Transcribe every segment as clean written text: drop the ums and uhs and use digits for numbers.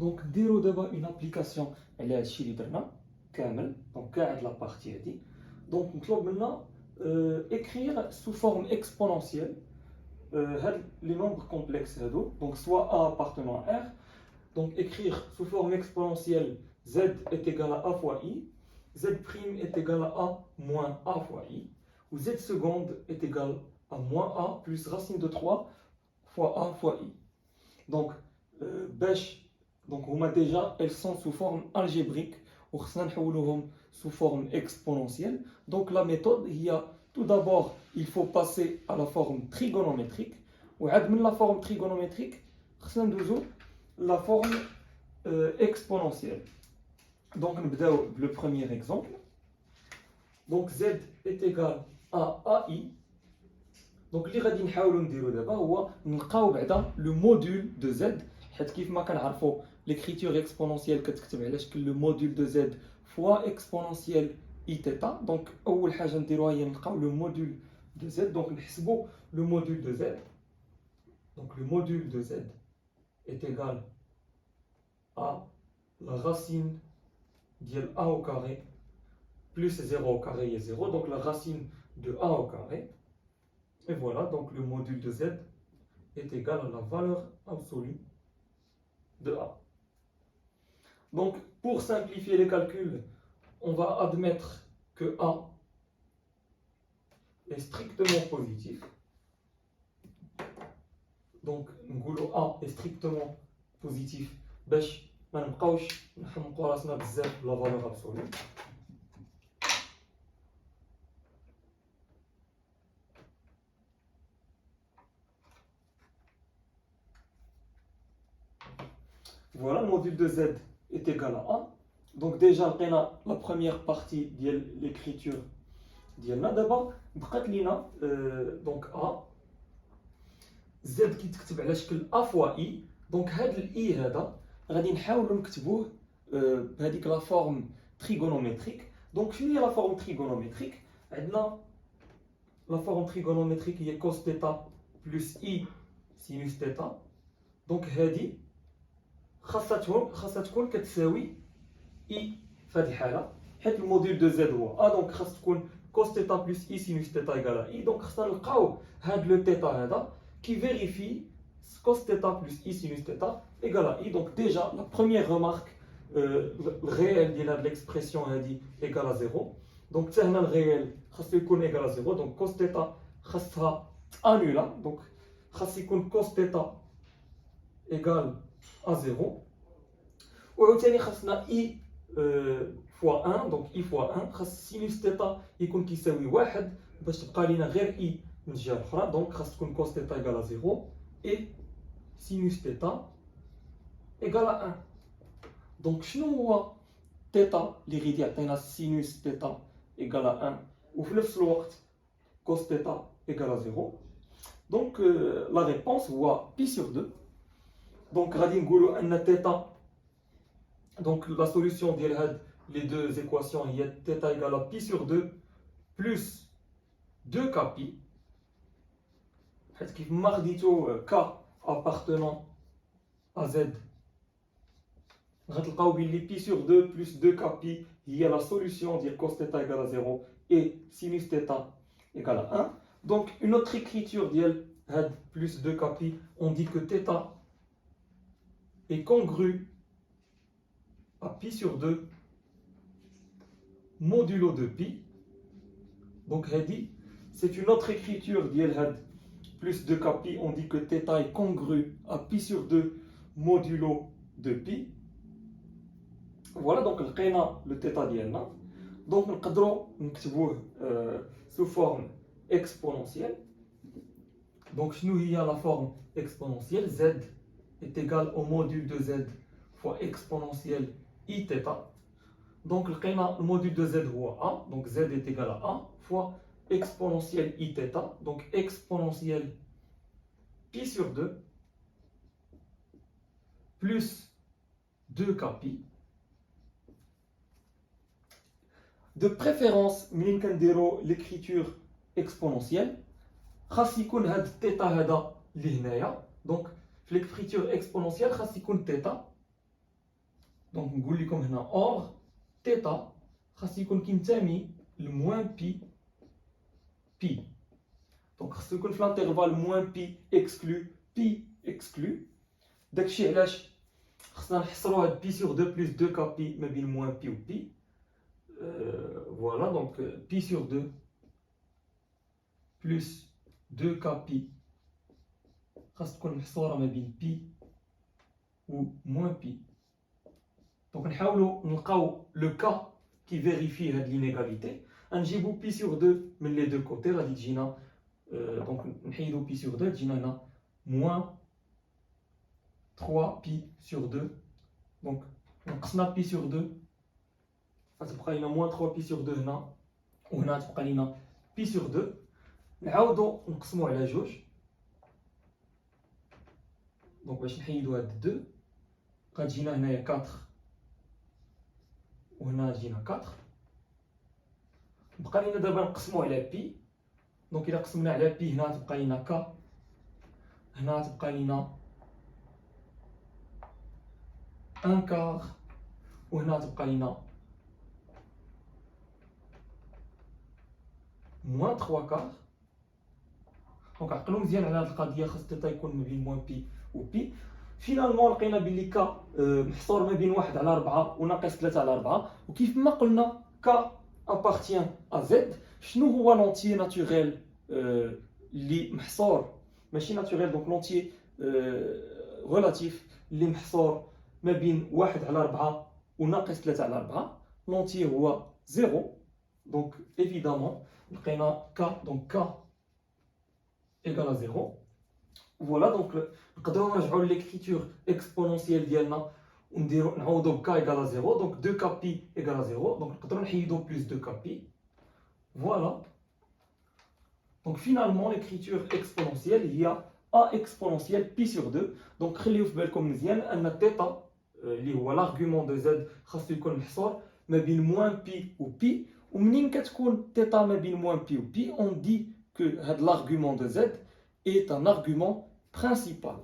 Donc نديرو دابا une application على هادشي اللي درنا كامل دونك كاع هاد لابارتي هادي دونك مطلوب منا écrire sous forme exponentielle les nombres complexes donc soit A appartenant à R, donc écrire sous forme exponentielle Z est égal à A fois I, Z' est égal à A moins A fois I, ou Z seconde est égal à moins A plus racine de 3 fois A fois I. Donc, donc déjà, elles sont sous forme algébrique, ou sous forme exponentielle. Donc la méthode, il y a tout d'abord, il faut passer à la forme trigonométrique. Ou la forme trigonométrique, la forme exponentielle. Donc, le premier exemple. Donc, Z est égal à AI. Donc, اللي غادي نحاولوا نديرو دابا هو نلقاو بعدا le module de Z. حيت كيف ما كنعرفوا l'écriture exponentielle كتكتب على شكل le module de Z fois exponentielle I θ. Donc, أول حاجة نديروها هي نلقاو le module de Z. Donc, نحسبوا le module de Z. Donc le module de Z est égal à la racine de A au carré plus 0 au carré est 0, donc la racine de A au carré. Et voilà, donc le module de Z est égal à la valeur absolue de A. Donc pour simplifier les calculs, on va admettre que A est strictement positif. Donc, A est strictement positif. باش ما نبقاوش نحمقوا راسنا بزاف بلا valeur absolue. Voilà, le module de Z est égal à A. Donc déjà, on a la première partie de l'écriture. D'abord, donc A. Z كيتكتب على شكل A fois I. Donc هذا الI هذا غادي نحاولوا نكتبوه بهذيك لا فورم trigonométrique. Donc شنو هي لا فورم trigonométrique؟ عندنا لا فورم trigonométrique هي cos θ plus I sinus θ. Donc هذه خاصها تكون كتساوي I في هذه الحالة حيت الموديل دو Z هو A. donc خاص تكون cos θ plus I sinus θ égale à I. donc خاصنا نلقاو هذا لو θ هذا qui vérifie cos θ plus I sinus θ égale à I. Donc déjà, la première remarque, le réel de l'expression égale à 0. Donc le réel est égal à 0. Donc cos θ خاصها annule. Donc cos θ égale à 0. وعاوتاني خاصنا I fois 1. Donc I fois 1 خاص sinus θ يكون كيساوي 1 باش تبقى لينا غير I من الجهة الأخرى. Donc خاص تكون cos θ égale à 0 et sinus θ égale à 1. Donc شنو هو θ اللي غادي يعطينا sinus θ égale à 1 وفي نفس الوقت cos θ égale à 0. Donc la réponse هو pi sur 2. Donc غادي نقولوا ان θ donc la solution ديال هاد les deux équations هي θ égale à pi sur 2 plus 2 k pi. حيت كيف ما خديتو k appartenant à Z غتلقاو بلي pi sur 2 plus 2 k pi هي la solution ديال cos θ égale à 0 et sinus θ égale à 1. Donc une autre écriture ديال هاد plus 2 k pi, on dit que θ est congru à pi sur 2 modulo de pi. Donc c'est une autre écriture ديال هاد plus 2 k pi, on dit que θ est congru à pi sur 2 modulo de pi. Voilà, donc لقينا le θ ديالنا. Donc نقدروا نكتبوه sous forme exponentielle. Donc شنو هي la forme exponentielle? Z est égal au module de Z fois exponentielle I θ. Donc لقينا le module de Z هو A. Donc Z est égal à A fois exponentielle I θ. Donc exponentielle pi sur 2 plus 2 k pi. De préférence, ملي كنديروا l'écriture exponentielle خاص يكون هاد θ هذا اللي هنايا. Donc في l'écriture exponentielle خاص يكون θ دونك نقول لكم هنا اور تيتا خاص يكون كينتمي لموان بي بي. دونك خاصو يكون في لانترفال موان بي اكسكلو بي اكسكلو. داكشي علاش خصنا نحصروا هاد بي سور 2 بلس 2 كا بي ما بين موان بي و بي. فوالا دونك بي سور 2 بلس 2 كا بي خاص تكون محصوره ما بين بي و موان بي. دونك نحاولوا نلقاو لو كا كي فيريفي هاد لينيغاليتي. نجيبو بي سور 2 من لي دو كوتي غادي تجينا دونك نحيدو بي سور 2 تجينا هنا موان 3 بي سور 2. دونك نقصنا بي سور 2 غتبقى لينا موان 3 بي سور 2 هنا وهنا تبقى لينا بي سور 2. نعاودو نقسمو على جوج دونك باش نحيدو هاد 2 غتجينا هنايا 4 وهنا تجينا 4. بقى لينا دابا نقسمو على بي. دونك الا قسمنا على بي هنا تبقى لينا كا هنا تبقى لينا 1 كار وهنا تبقى لينا موان 3 كار. دونك عقلوا مزيان على هاد القضيه خاص تيتا يكون ما بين موان بي و بي. فينالمون لقينا بلي كا محصور ما بين 1 على 4 وناقص 3 على 4. وكيف ما قلنا كا appartient à Z. شنو هو لونتيي ناتوريل اللي محصور ماشي ناتوريل دونك لونتيي ريلاتيف اللي محصور ما بين 1 على 4 وناقص 3 على 4. لونتيي هو 0. دونك évidemment لقينا كا دونك كا égal à 0. فوالا دونك نقدروا نرجعوا لليكريتور اكسبونونسيال ديالنا ونديروا نعوضوا بكا ايغال 0. دونك 2 كا بي ايغال 0. دونك نقدروا نحيدوا بلس 2 كا بي. فوالا دونك فينالمون ليكريتور اكسبونونسيال هي ا اكسبونونسيال بي سور 2. دونك خليو في بالكم مزيان ان تيتا اللي هو لارغومون دو زد خاصو يكون محصور ما بين موان بي و بي. ومنين كتكون تيتا ما بين موان بي و بي اون دي كو هاد لارغومون دو زد est un argument principal.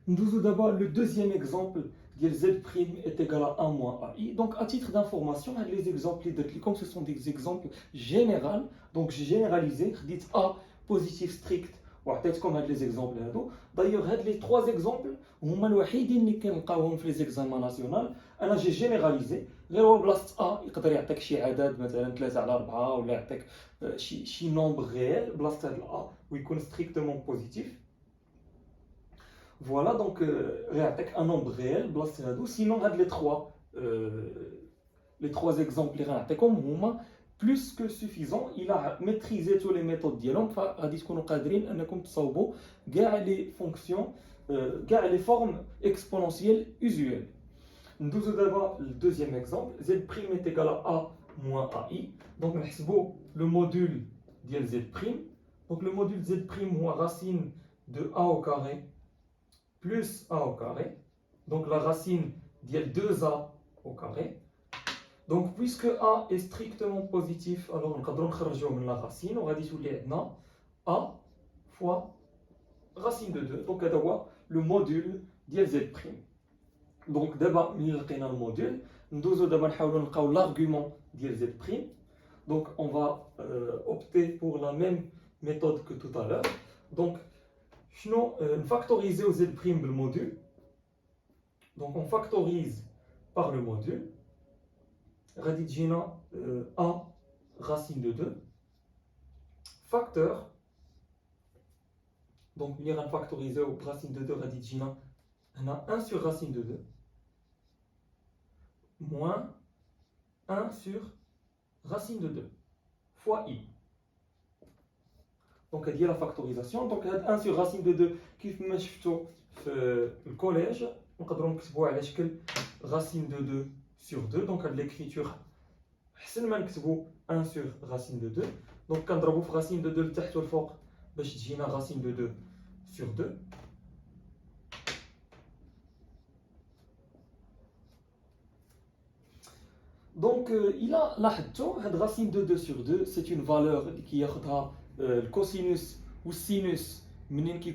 Nous d'abord le deuxième exemple de z' est égal à 1 moins ai. Donc à titre d'information, les exemples comme ce sont des exemples généraux, donc j'ai généralisé, dit a positif strict comme les exemples. D'ailleurs, les trois exemples, les examens nationaux, j'ai généralisé. غير بلاصه ا يقدر يعطيك شي عدد مثلا 3 على 4 ولا يعطيك شي نومبر ريال بلاصه هاد ا ويكون ستريكتومون بوزيتيف. فوالا دونك غيعطيك ان نومبر ريال بلاصه هادو. سينون هاد لي 3 اكزومبل اللي غنعطيكم هما بلوس كو سوفيزون. الى ميتريزي تو لي ميثود ديالهم فغادي تكونوا قادرين انكم تصاوبوا كاع لي فونكسيون كاع لي فورم اكسبونونسيال يوزوال. Nous avons le deuxième exemple, z' est égal à a moins ai. Donc, nous le module de z'. Donc, le module z' est racine de a au carré plus a au carré. Donc, la racine de 2a au carré. Donc, puisque a est strictement positif, alors on va sortir la racine. On va dire a fois racine de 2. Donc, on va le module de z'. Donc d'abord, nous avons le module. Nous avons l'argument de z'. Donc on va opter pour la même méthode que tout à l'heure. Donc, nous factorisons z' le module. Donc on factorise par le module. Radicina a racine de 2. Facteur. Donc nous allons factoriser racine de 2 radicina. On a 1 sur racine de 2. Moins 1 sur racine de 2 fois i. Donc, il y a la factorisation. Donc, 1 sur racine de 2 qui fait le collège. Donc, on va écrire racine de 2 sur 2. Donc, l'écriture, c'est 1 sur racine de 2. Donc, quand on va racine de 2, le تحت والفوق باش تجينا racine de 2 sur 2. Donc, il a la racine de 2 sur 2, c'est une valeur qui a le cosinus ou sinus, qui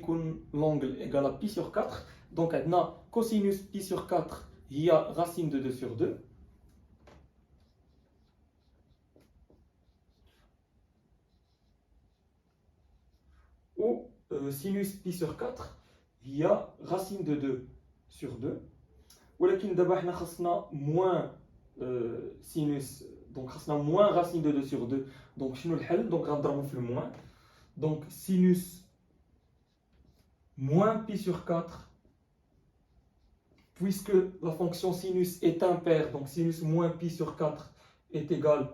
l'angle égal à pi sur 4. Donc, on a cosinus pi sur 4, هي racine de 2 sur 2. Ou sinus pi sur 4 هي racine de 2 sur 2. ولكن دابا حنا خاصنا moins sinus, donc خاصنا moins racine de 2 sur 2. Donc شنو الحل؟ donc غنضربو في الموان. donc sinus moins pi sur 4, puisque la fonction sinus est impaire, donc sinus moins pi sur 4 est égal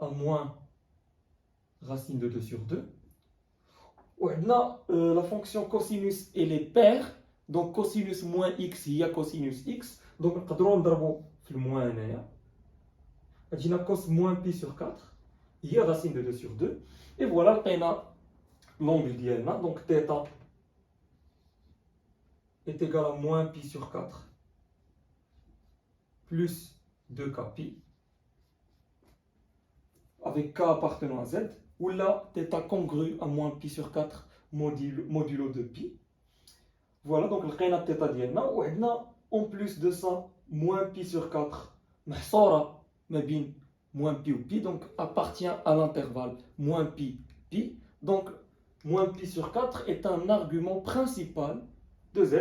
à moins racine de 2 sur 2. وعندنا la fonction cosinus elle est paire, donc cosinus moins x هي cosinus x, donc نقدروا نضربوا في الموان هنايا. غتجينا cos moins pi sur 4 هي racine de 2 sur 2. et voilà لقينا l'angle ديالنا, donc θ est égal à moins pi sur 4 plus 2k pi avec k appartenant à z, ou là θ congru à moins pi sur 4 modulo de pi. Voilà, donc لقينا θ ديالنا, وعندنا en plus de ça moins pi sur 4 محصورة ما بين moins pi ou pi, donc appartient à l'intervalle moins pi pi. Donc moins pi sur 4 est un argument principal de z.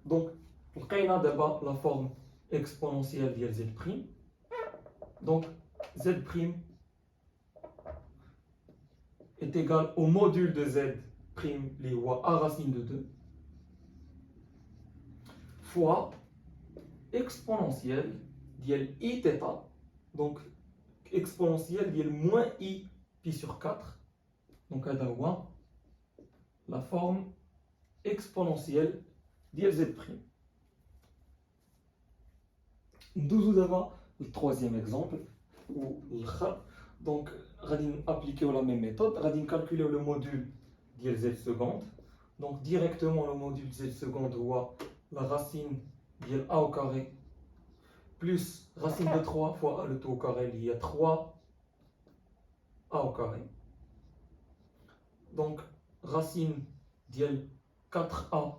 Donc لقينا d'abord la forme exponentielle de z'. Donc z' est égal au module de z' les a racine de 2 fois exponentielle ديال i θ, donc exponentielle ديال moins i pi sur 4. donc هذا هو la forme exponentielle ديال z'. ندوزو دابا le troisième exemple ou l'autre. donc غادي appliquer la même méthode, غادي calculer le module ديال z seconde. donc directement le module z seconde هو la racine ديال a au carré plus racine de 3 fois a le tout au carré, il y a 3 a au carré. donc racine ديال 4a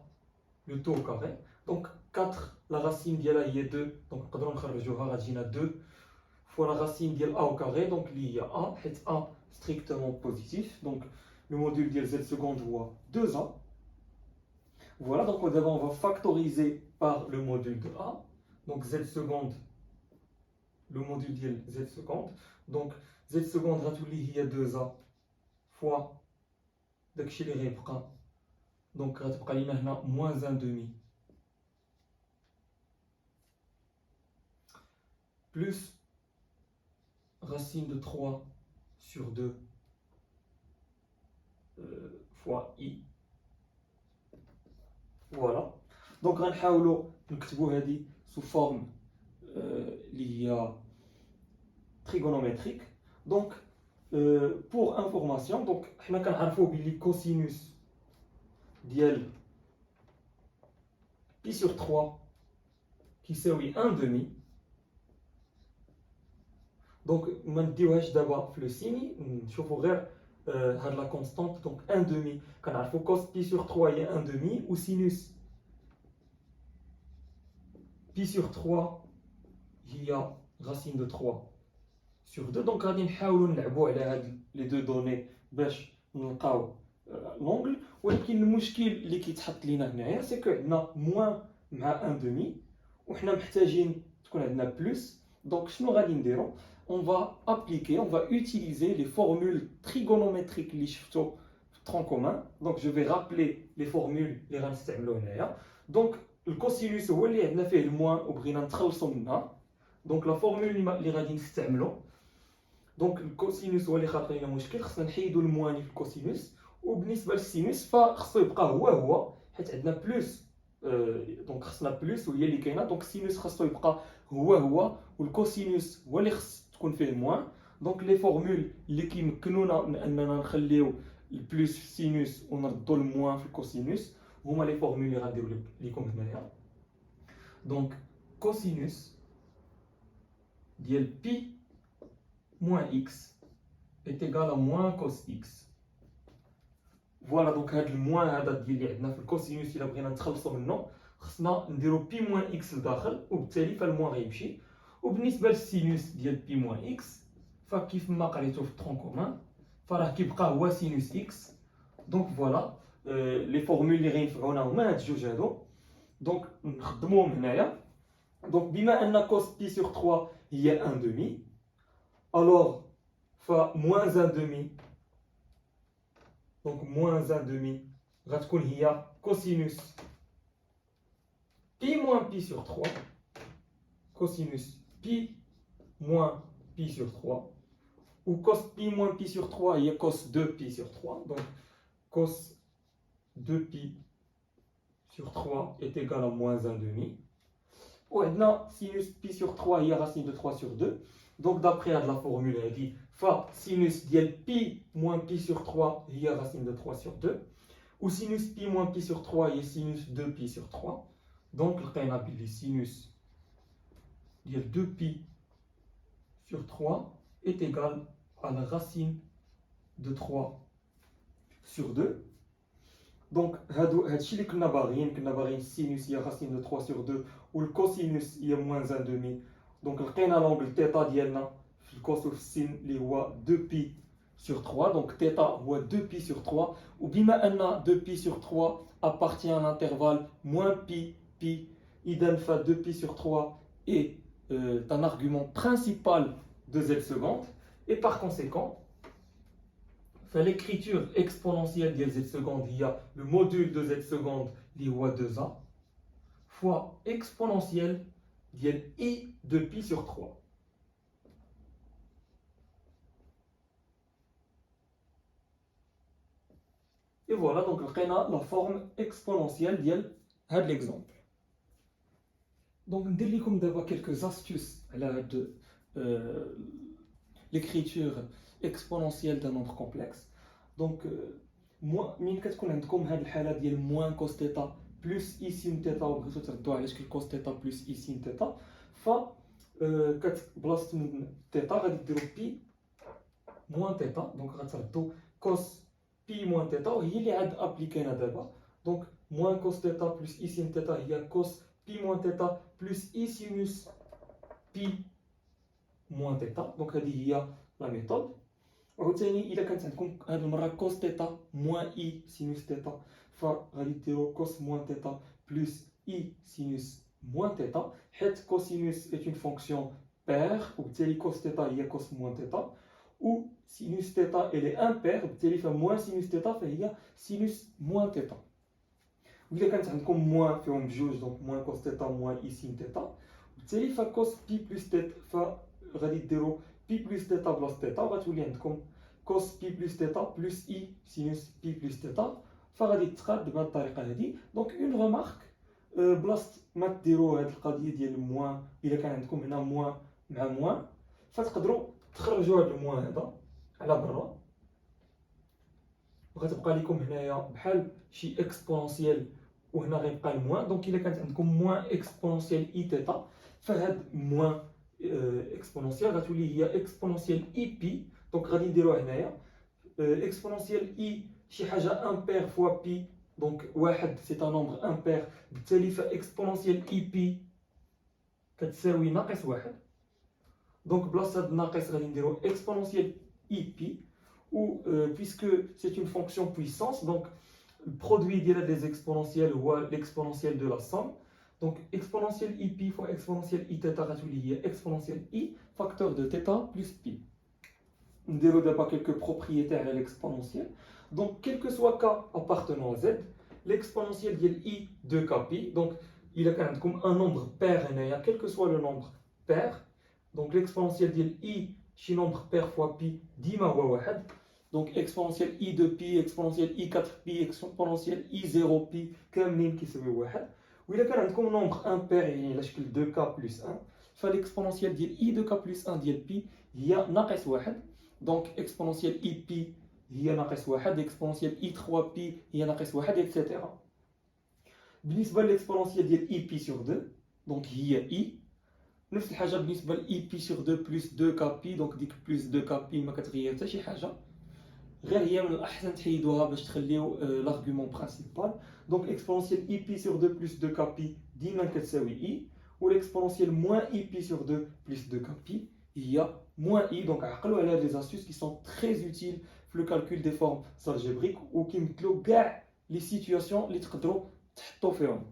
le tout au carré. donc 4 la racine ديالها هي 2, donc نقدروا نخرجوها غتجينا 2 fois la racine ديال a au carré, donc il y a a حيت a strictement positif. donc le module ديال z seconde هو 2a. voilà, donc d'abord on va factoriser par le module de a. donc z seconde, le module ديال z seconde, donc z seconde غتولي هي 2a fois داكشي اللي غيبقى, donc غتبقى لينا هنا moins 1 demi plus racine de 3 sur 2 fois i. voilà, donc غنحاولوا نكتبوا هذه sous forme اللي هي trigonométrique. donc pour information, donc حنا كنعرفوا بلي cosinus ديال pi sur 3 كيساوي 1 demi. donc ما نديوهاش دابا في لو سيني, نشوفوا غير هاد لا كونستانت. donc 1 demi كنعرفوا cos pi sur 3 هي 1 demi, ou sinus pi sur 3 هي racine de 3 sur 2. donc غادي نحاولوا نلعبوا على هاد لي دو دوني باش نلقاو لونغل. ولكن المشكل اللي كيتحط لينا هنايا سي كو عندنا موان مع 1 demi وحنا محتاجين تكون عندنا بلس. donc شنو غادي نديرو؟ on va appliquer, on va utiliser les formules trigonométriques اللي شفتو في tronc commun. donc je vais rappeler les formules اللي غنستعملو هنايا. donc الكوسينوس هو اللي عندنا فيه الموان وبغينا نتخلصوا منها. donc la formule اللي غادي نستعملو, donc الكوسينوس هو اللي خلق لنا مشكل, خصنا نحيدوا المواني في الكوسينوس. وبالنسبه للسينوس فخصو يبقى هو حيت عندنا بلس, دونك خصنا بلس وهي اللي كاينه. دونك السينوس خصو يبقى هو والكوسينوس هو اللي خص تكون فيه موان. دونك لي فورمول اللي كيمكنونا من اننا نخليو البلس في السينوس ونردوا الموان في الكوسينوس هما لي فورمول اللي غنديرو لكم هنايا. دونك كوسينوس ديال بي moins x est égal à moins cos x. voilà, donc هاد الموان هذا ديال اللي عندنا في الكوسينوس الا بغينا نتخلصوا منه خصنا نديرو بي موان اكس لداخل وبالتالي فالموان غيمشي. وبالنسبه للسينوس ديال بي موان اكس فكيف ما قريتو في الترون كومان فراه كيبقى هو سينوس اكس. دونك فوالا لي فورمول اللي غينفعونا هما هاد الجوج هادو. دونك نخدموهم هنايا. دونك بما ان كوس بي سور 3 هي 1 demi alors فموان 1 demi دونك موان 1 demi غتكون هي كوسينوس pi moins pi sur 3 cosinus pi moins pi sur 3 ou cos pi moins pi sur 3 il y a cos 2 pi sur 3 donc cos 2 pi sur 3 est égal à moins 1 demi. Ouais, non, sinus pi sur 3 il y a racine de 3 sur 2 donc d'après la formule elle dit fa sinus dial pi moins pi sur 3 il y a racine de 3 sur 2 ou sinus pi moins pi sur 3 il y a sinus 2 pi sur 3. Donc, le sinus de 2pi sur 3 est égal à la racine de 3 sur 2. Donc, هادشي كنا باغيين sinus il y a racine de 3 sur 2 ou le cosinus il y a moins 1 demi. Donc, لقينا l'angle θ ديالنا في الكوس وفي السين اللي هو 2pi sur 3. Donc, θ هو 2pi sur 3 وبما أن 2pi sur 3 appartient à un intervalle moins pi idem fa 2pi sur 3 est un argument principal de z seconde et par conséquent l'écriture exponentielle de z seconde il y a le module de z seconde li هو 2a fois exponentielle ديال i de pi sur 3. Et voilà donc لقينا la forme exponentielle ديال هذا l'exemple. Donc, ندير لكم دابا quelques astuces على l'écriture exponentielle d'un nombre complexe. Donc, مين كتكون عندكم هاد الحالة ديال موان كوس تيتا بلس اي سين تيتا وبغيتو تردوا على شكل كوس تيتا بلس اي سين تيتا ف بلاصة من تيتا غادي ديرو بي موان تيتا دونك غتردوا كوس بي موان تيتا وهي اللي عاد ابليكينا دابا. دونك موان كوس تيتا بلس اي سين تيتا هي كوس pi moins θ plus i sinus pi moins θ. Donc هذه هي la méthode. وثاني إلا كانت عندكم هذه المرة cos θ moins i sinus θ فغادي ديروا cos moins θ plus i sinus moins θ حيت cosinus est une fonction paire وبالتالي cos θ هي cos moins θ و sinus θ elle est impaire وبالتالي moins sinus θ فهي sinus moins θ. وإذا كانت عندكم موان فيهم بجوج دونك موان كوس تيتا موان اي سين تيتا وبالتالي فكوس بي بلس تيتا فغادي ديروا بي بلس تيتا بلاص تيتا وغتولي عندكم كوس بي بلس تيتا بلس اي سينوس بي بلس تيتا فغادي تقاد بهذه الطريقه هذه. دونك اون ريمارك بلاصه ما ديروا هذه القضيه ديال الموان الا كان عندكم هنا موان مع موان فتقدروا تخرجوا هذا الموان هذا على برا وغتبقى لكم هنايا بحال شي اكسبونونسيال وهنا غيبقى الموان. دونك الا كانت عندكم موان اكسبونونسيال اي تيتا فهاد موان اكسبونونسيال غتولي هي اكسبونونسيال اي بي. دونك غادي نديروها هنايا اكسبونونسيال اي شي حاجه امبير فوا بي دونك واحد سي ان نومبر امبير بالتالي فاكسبونونسيال اي بي كتساوي ناقص واحد. دونك بلاصه هاد الناقص غادي نديرو اكسبونونسيال اي بي ou puisque c'est une fonction puissance donc le produit des exponentielles ou l'exponentielle de la somme. Donc exponentielle i pi fois exponentielle i θ غتولي exponentielle i facteur de θ plus pi. نديرو دابا quelques propriétés على l'exponentielle. Donc quel que soit k appartenant à z l'exponentielle ديال i de k pi donc il a كان عندكم un nombre pair هنايا quel que soit le nombre pair donc l'exponentielle ديال i شي nombre pair fois pi ديما هو واحد. Donc exponentielle i de pi, exponentielle i 4pi, exponentielle i 0pi كاملين كيساوي واحد. وإلا كان عندكم nombre impair يعني على شكل 2k plus 1 فالإكسبونونسيال ديال i 2k plus 1 ديال pi هي ناقص واحد. دونك exponentielle i pi هي ناقص واحد، exponentielle i 3pi هي ناقص واحد etc. بالنسبة للإكسبونونسيال ديال i pi sur 2 دونك هي i نفس الحاجة بالنسبة ل i pi sur 2 plus 2k pi دونك ديك plus 2k pi ما كتغير حتى شي حاجة غير هي من الأحسن تحيدوها باش تخليو l'argument principal. Donc exponentielle i pi sur 2 plus 2 k pi ديما كتساوي i, ou l'exponentielle moins i pi sur 2 plus 2 k pi هي moins i. Donc عقلوا على هاد les astuces qui sont très utiles في le calcul des formes algébriques وكيمثلوا كاع les situations اللي تقدروا تحطوا فيهم.